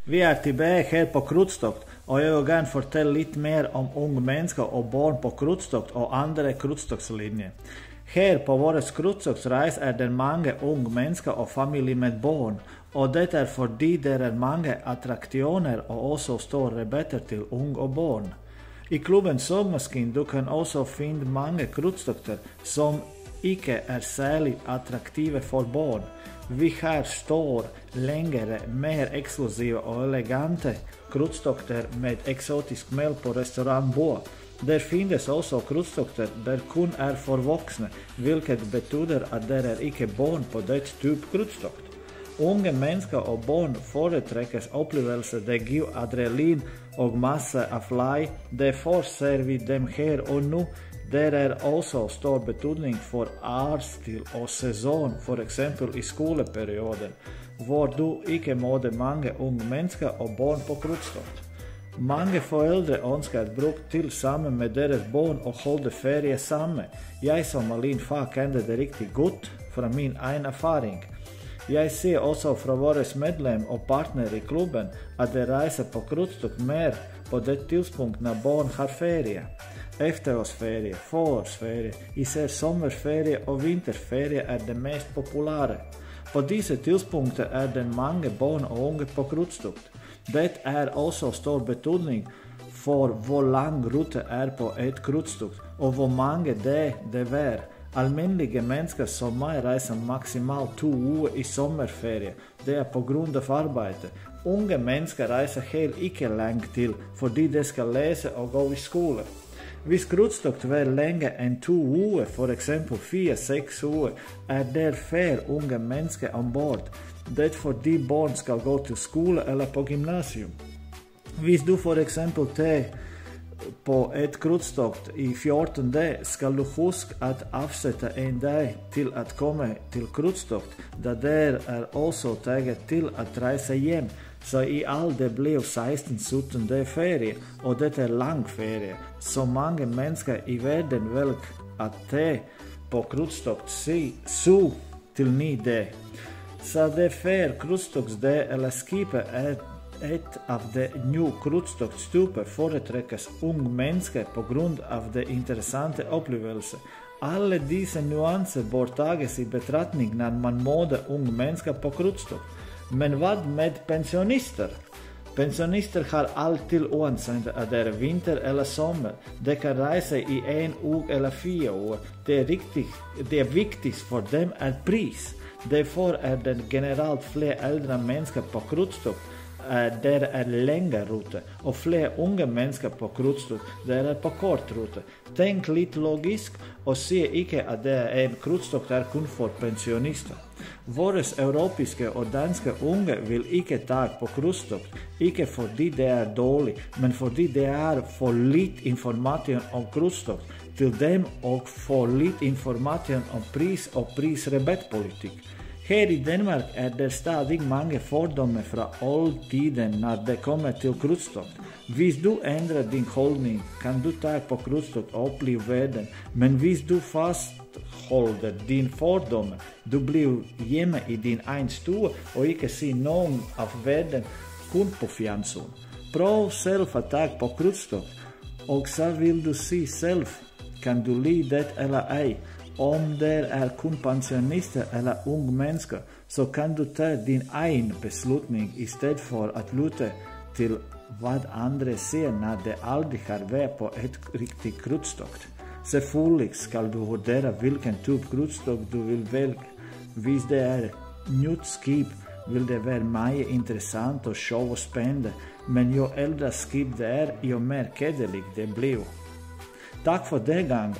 Vi är tillbaka här på Krutstokt och jag vill gärna fortælle lite mer om unga människor och barn på Krutstokt och andra Krutstoktslinjer. Här på vår Krutstoktsreis är det många unga människor och familjer med barn, och det är fordi det är många attraktioner och också stora rabatter till unga och barn. I klubben Sommarskin du kan också finna många Krutstokter som ikke är särskilt attraktiva för barn. Vi har stor, längre, mer exklusiva och eleganta Krutstokter med exotisk mel på restaurangbord. Där finns också Krutstokter där kun är för vuxna, vilket betyder att det är icke barn på det typ Krutstokt. Unga människor och barn företräcker upplevelser det ger adrenalin och massa av laj. Därför ser vi dem här och nu. Det är också stor betydning för årstid och säsong, för exempel i skoleperioden, var du icke mådde många unga människor och barn på Krutstokt. Många föräldrar önskar att bruka till samman med deras barn och hålla ferie samman. Jag som Malin far kände det riktigt gott från min egen erfaring. Jag ser också från våra medlemmar och partner i klubben att de reser på Krutstokt mer på det tidpunkt när barn har ferie. Efterårsferie, förårsferie, isär sommarferie och vinterferie är det mest populära. På dessa tidpunkter är det många barn och unga på Krutstokt. Det är också stor betydning för hur lång ruta är på ett Krutstokt och hur många det är. Alminliga människor som mig reser maximalt 2 år i sommarferie. Det är på grund av arbete. Unga människor reser helt icke långt till fordi de ska läsa och gå i skolan. Hvis Krutstokt var länge än 2 år, för exempel 4-6 år, är det fler unga människor ombord. Det fordi barn ska gå till skola eller på gymnasium. Hvis du för exempel tar på ett Krutstokt i 14 dagar ska du huska att avsätta en dag till att komma till Krutstokt, där det är också taget till att resa hem. Så i allt det blev 16-17 dagar ferie, och det är lång ferie. Så många människor i världen väljer att ta på Krutstokt så till 9 dagar. Så det för Krutstoktsdag eller skipa är ett av de nya Krutstoktstyper företräckas unga människor på grund av de intressanta upplevelser. Alla dessa nyanser bör tagas i betraktning när man mådar unga människor på Krutstokt. Men vad med pensionister? Pensionister har alltid oavsett att det är vinter eller sommar. De kan resa i 1 år eller 4 år. Det viktigt för dem är pris. Därför är det generellt fler äldre människor på Krutstokt där är längre ruta, och fler unga människor på Krutstokt där är på kort ruta. Tänk lite logiskt och se icke att det är en Krutstokt är kun för pensionister. Våra europeiska och danska unga vill icke ta på Krutstokt, icke fordi det är dåligt, men fordi det är för lite information om Krutstokt till dem och för lite information om pris och prisrabattpolitik. Här i Danmark är det stadigt många fördomar från oldtiden när det kommer till Krutstokt. Hvis du ändrar din hållning kan du ta på Krutstokt och uppleva världen, men hvis du fasthåller din fördomar, du blir hemma i din egen stua och icke ser någon av världen kun på fjärnsyn. Pröv själv att ta på Krutstokt, och så vill du se själv, kan du lida det eller ej. Om det är kun pensionister eller unga människor så kan du ta din egen beslutning istället för att lyssna till vad andra säger när de aldrig har varit på ett riktigt Krutstokt. Selvfølgelig ska du värdera vilken typ Krutstokt du vill välja. Hvis det är nytt skip vill det vara mycket intressant och show och spännande, men ju äldre skip det är, ju mer kedelig det blir. Tack för det gång.